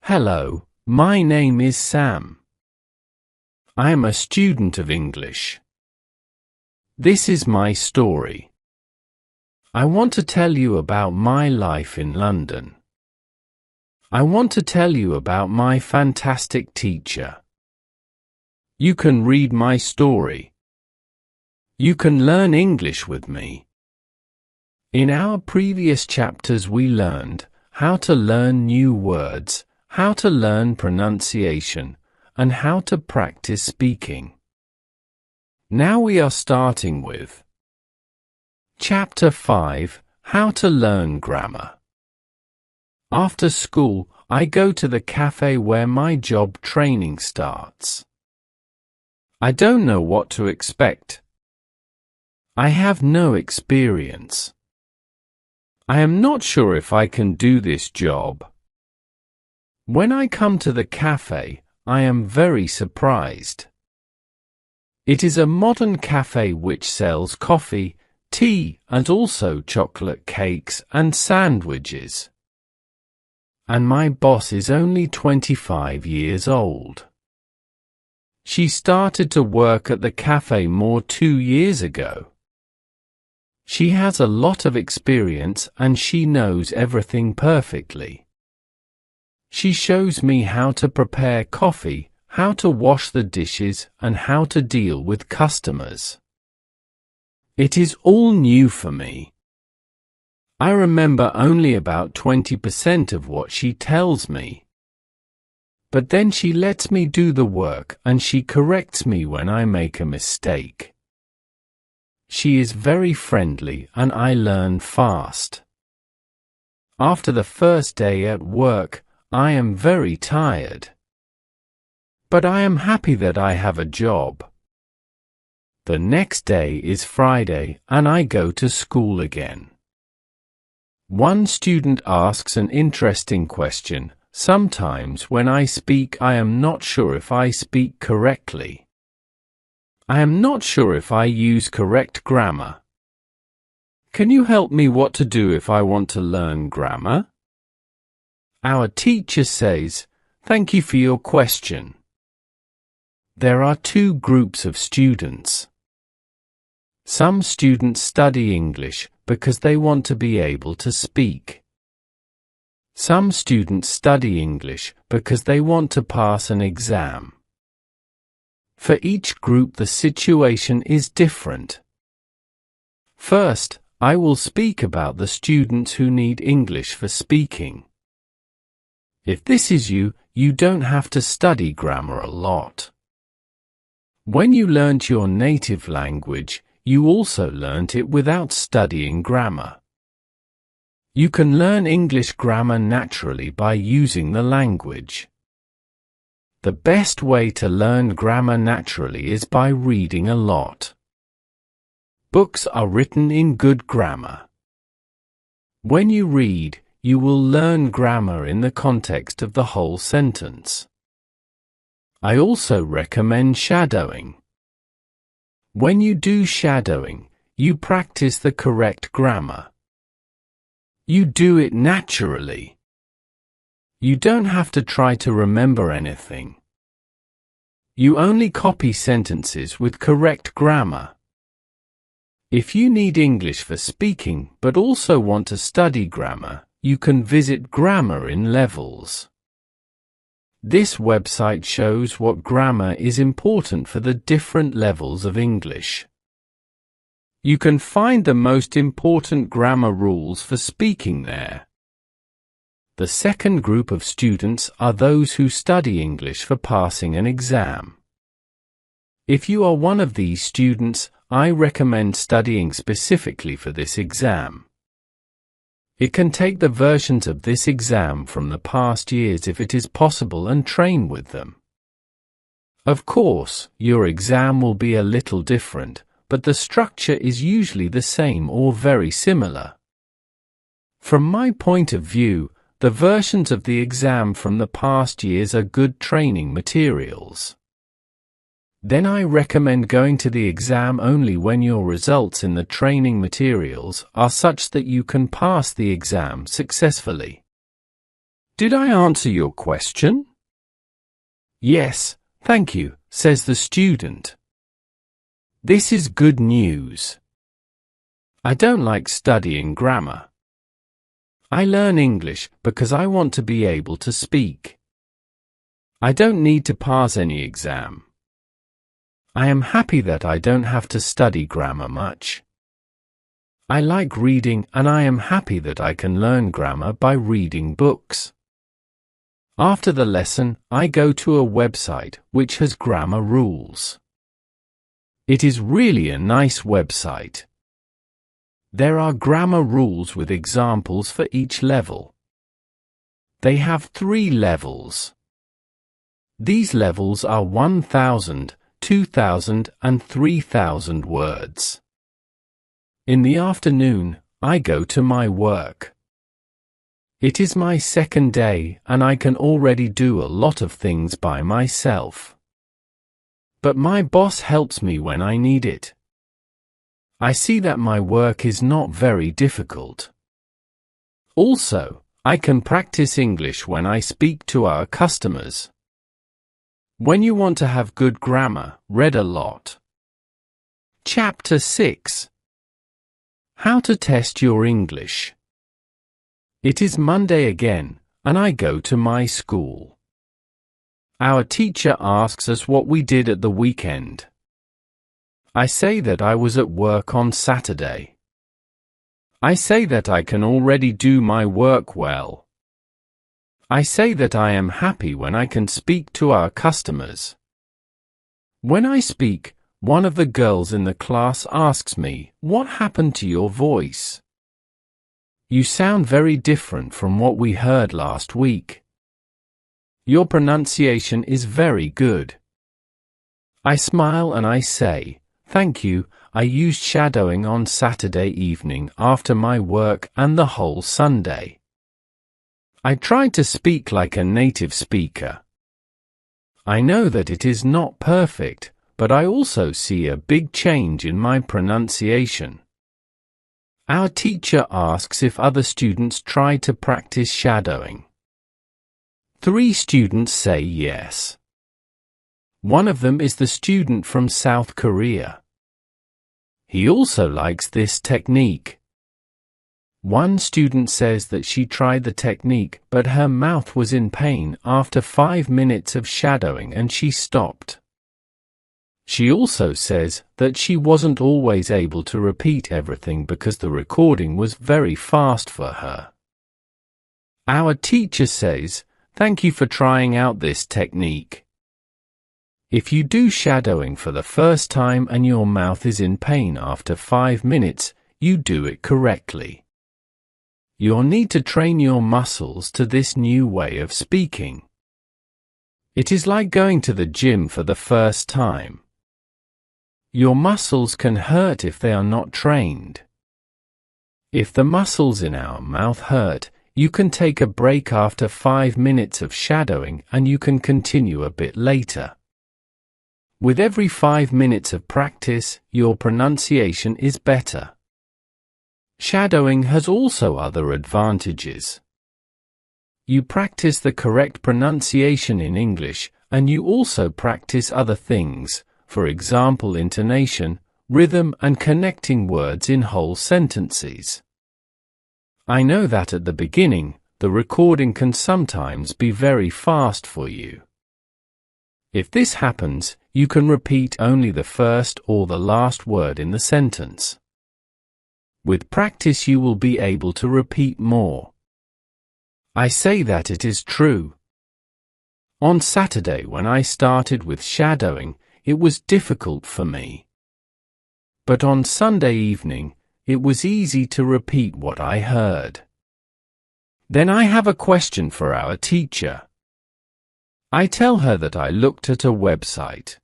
Hello, my name is Sam. I am a student of English. This is my story. I want to tell you about my life in London. I want to tell you about my fantastic teacher. You can read my story. You can learn English with me. In our previous chapters we learned how to learn new words, how to learn pronunciation, and how to practice speaking. Now we are starting with Chapter 5, How to Learn Grammar. After school, I go to the cafe where my job training starts. I don't know what to expect. I have no experience. I am not sure if I can do this job. When I come to the cafe, I am very surprised. It is a modern cafe which sells coffee, tea, and also chocolate cakes and sandwiches. And my boss is only 25 years old. She started to work at the cafe more 2 years ago. She has a lot of experience and she knows everything perfectly. She shows me how to prepare coffee, how to wash the dishes, and how to deal with customers. It is all new for me. I remember only about 20% of what she tells me. But then she lets me do the work and she corrects me when I make a mistake. She is very friendly and I learn fast. After the first day at work, I am very tired. But I am happy that I have a job. The next day is Friday and I go to school again. One student asks an interesting question. Sometimes when I speak I am not sure if I speak correctly. I am not sure if I use correct grammar. Can you help me what to do if I want to learn grammar? Our teacher says, "Thank you for your question." There are two groups of students. Some students study English because they want to be able to speak. Some students study English because they want to pass an exam. For each group the situation is different. First, I will speak about the students who need English for speaking. If this is you, you don't have to study grammar a lot. When you learnt your native language, you also learnt it without studying grammar. You can learn English grammar naturally by using the language. The best way to learn grammar naturally is by reading a lot. Books are written in good grammar. When you read, you will learn grammar in the context of the whole sentence. I also recommend shadowing. When you do shadowing, you practice the correct grammar. You do it naturally. You don't have to try to remember anything. You only copy sentences with correct grammar. If you need English for speaking but also want to study grammar, you can visit Grammar in Levels. This website shows what grammar is important for the different levels of English. You can find the most important grammar rules for speaking there. The second group of students are those who study English for passing an exam. If you are one of these students, I recommend studying specifically for this exam. It can take the versions of this exam from the past years if it is possible and train with them. Of course, your exam will be a little different, but the structure is usually the same or very similar. From my point of view, the versions of the exam from the past years are good training materials. Then I recommend going to the exam only when your results in the training materials are such that you can pass the exam successfully. Did I answer your question? Yes, thank you, says the student. This is good news. I don't like studying grammar. I learn English because I want to be able to speak. I don't need to pass any exam. I am happy that I don't have to study grammar much. I like reading and I am happy that I can learn grammar by reading books. After the lesson, I go to a website which has grammar rules. It is really a nice website. There are grammar rules with examples for each level. They have 3 levels. These levels are 1,000, 2,000 and 3,000 words. In the afternoon, I go to my work. It is my second day and I can already do a lot of things by myself. But my boss helps me when I need it. I see that my work is not very difficult. Also, I can practice English when I speak to our customers. When you want to have good grammar, read a lot. Chapter 6. How to test your English. It is Monday again, and I go to my school. Our teacher asks us what we did at the weekend. I say that I was at work on Saturday. I say that I can already do my work well. I say that I am happy when I can speak to our customers. When I speak, one of the girls in the class asks me, "What happened to your voice? You sound very different from what we heard last week. Your pronunciation is very good." I smile and I say, "Thank you, I used shadowing on Saturday evening after my work and the whole Sunday. I tried to speak like a native speaker. I know that it is not perfect, but I also see a big change in my pronunciation." Our teacher asks if other students try to practice shadowing. 3 students say yes. One of them is the student from South Korea. He also likes this technique. One student says that she tried the technique, but her mouth was in pain after 5 minutes of shadowing and she stopped. She also says that she wasn't always able to repeat everything because the recording was very fast for her. Our teacher says, "Thank you for trying out this technique. If you do shadowing for the first time and your mouth is in pain after 5 minutes, you do it correctly. You'll need to train your muscles to this new way of speaking. It is like going to the gym for the first time. Your muscles can hurt if they are not trained. If the muscles in our mouth hurt, you can take a break after 5 minutes of shadowing and you can continue a bit later. With every 5 minutes of practice, your pronunciation is better." Shadowing has also other advantages. You practice the correct pronunciation in English, and you also practice other things, for example intonation, rhythm and connecting words in whole sentences. I know that at the beginning, the recording can sometimes be very fast for you. If this happens, you can repeat only the first or the last word in the sentence. With practice you will be able to repeat more. I say that it is true. On Saturday when I started with shadowing, it was difficult for me. But on Sunday evening, it was easy to repeat what I heard. Then I have a question for our teacher. I tell her that I looked at a website.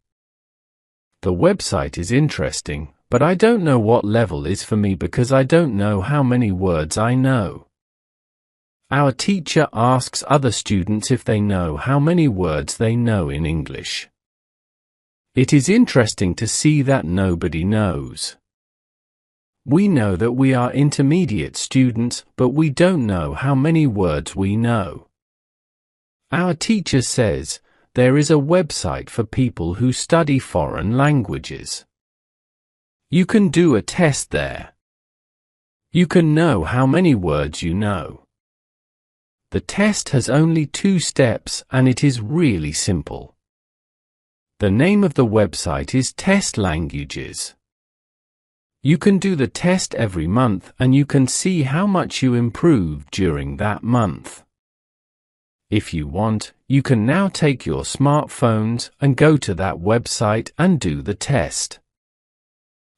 The website is interesting, but I don't know what level is for me because I don't know how many words I know. Our teacher asks other students if they know how many words they know in English. It is interesting to see that nobody knows. We know that we are intermediate students, but we don't know how many words we know. Our teacher says there is a website for people who study foreign languages. You can do a test there. You can know how many words you know. The test has only 2 steps and it is really simple. The name of the website is Test Languages. You can do the test every month and you can see how much you improve during that month. If you want, you can now take your smartphones and go to that website and do the test.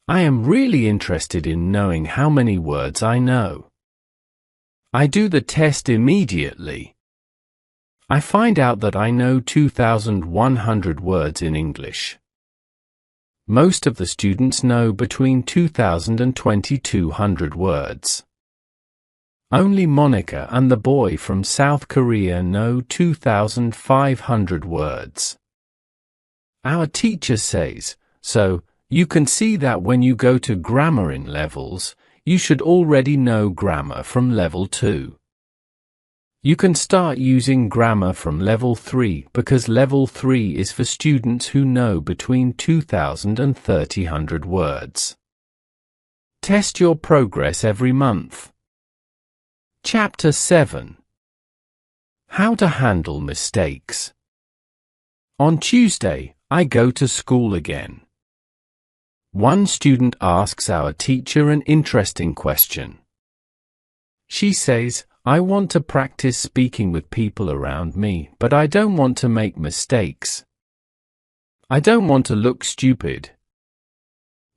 I am really interested in knowing how many words I know. I do the test immediately. I find out that I know 2,100 words in English. Most of the students know between 2,000 and 2,200 words. Only Monica and the boy from South Korea know 2,500 words. Our teacher says, so, you can see that when you go to grammar in levels, you should already know grammar from level 2. You can start using grammar from level 3 because level 3 is for students who know between 2,000 and 3,000 words. Test your progress every month. Chapter 7. How to handle mistakes. On Tuesday, I go to school again. One student asks our teacher an interesting question. She says, I want to practice speaking with people around me, but I don't want to make mistakes. I don't want to look stupid.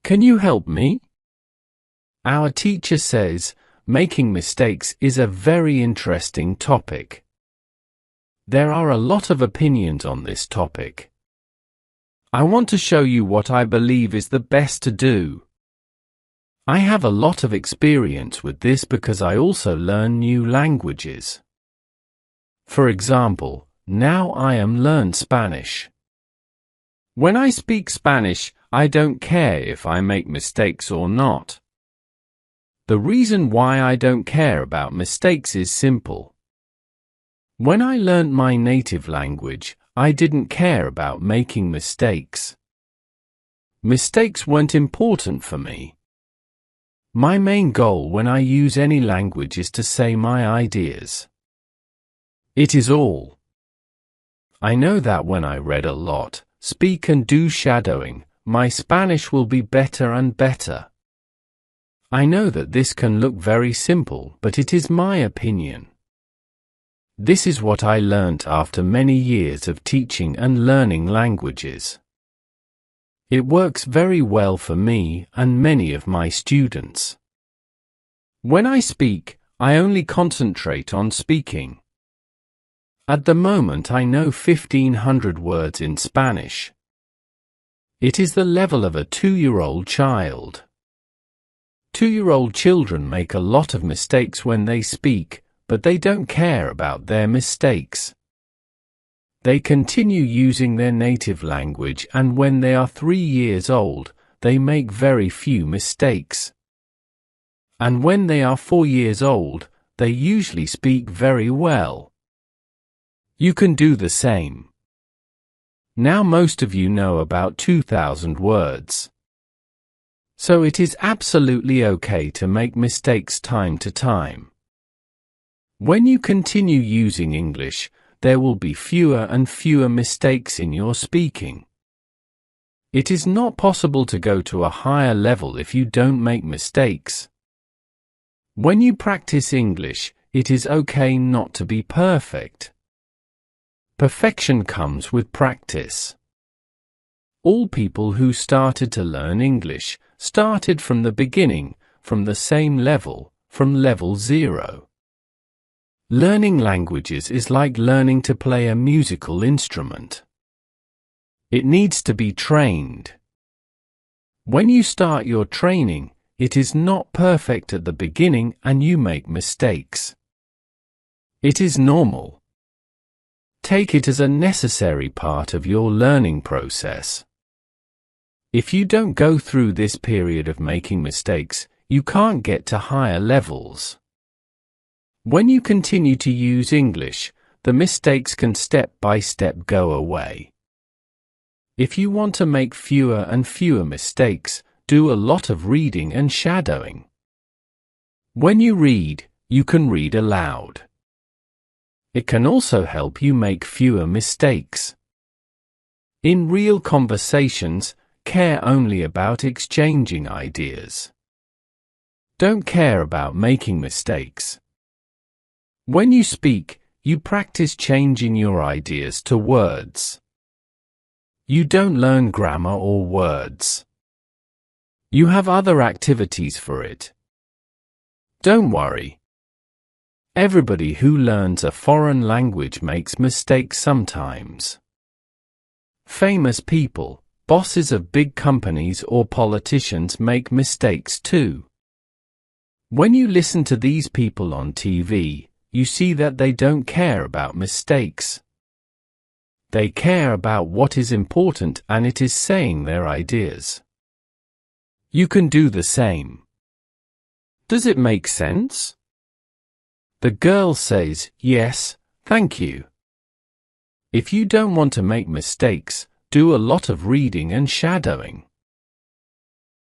Can you help me? Our teacher says, making mistakes is a very interesting topic. There are a lot of opinions on this topic. I want to show you what I believe is the best to do. I have a lot of experience with this because I also learn new languages. For example, now I am learning Spanish. When I speak Spanish, I don't care if I make mistakes or not. The reason why I don't care about mistakes is simple. When I learned my native language, I didn't care about making mistakes. Mistakes weren't important for me. My main goal when I use any language is to say my ideas. It is all. I know that when I read a lot, speak and do shadowing, my Spanish will be better and better. I know that this can look very simple, but it is my opinion. This is what I learnt after many years of teaching and learning languages. It works very well for me and many of my students. When I speak, I only concentrate on speaking. At the moment I know 1,500 words in Spanish. It is the level of a 2-year-old child. 2-year-old children make a lot of mistakes when they speak, but they don't care about their mistakes. They continue using their native language, and when they are 3 years old, they make very few mistakes. And when they are 4 years old, they usually speak very well. You can do the same. Now most of you know about 2,000 words. So it is absolutely okay to make mistakes time to time. When you continue using English, there will be fewer and fewer mistakes in your speaking. It is not possible to go to a higher level if you don't make mistakes. When you practice English, it is okay not to be perfect. Perfection comes with practice. All people who started to learn English started from the beginning, from the same level, from level 0. Learning languages is like learning to play a musical instrument. It needs to be trained. When you start your training, it is not perfect at the beginning and you make mistakes. It is normal. Take it as a necessary part of your learning process. If you don't go through this period of making mistakes, you can't get to higher levels. When you continue to use English, the mistakes can step by step go away. If you want to make fewer and fewer mistakes, do a lot of reading and shadowing. When you read, you can read aloud. It can also help you make fewer mistakes. In real conversations, care only about exchanging ideas. Don't care about making mistakes. When you speak, you practice changing your ideas to words. You don't learn grammar or words. You have other activities for it. Don't worry. Everybody who learns a foreign language makes mistakes sometimes. Famous people, bosses of big companies or politicians make mistakes too. When you listen to these people on TV, you see that they don't care about mistakes. They care about what is important, and it is saying their ideas. You can do the same. Does it make sense? The girl says, "Yes, thank you." If you don't want to make mistakes, do a lot of reading and shadowing.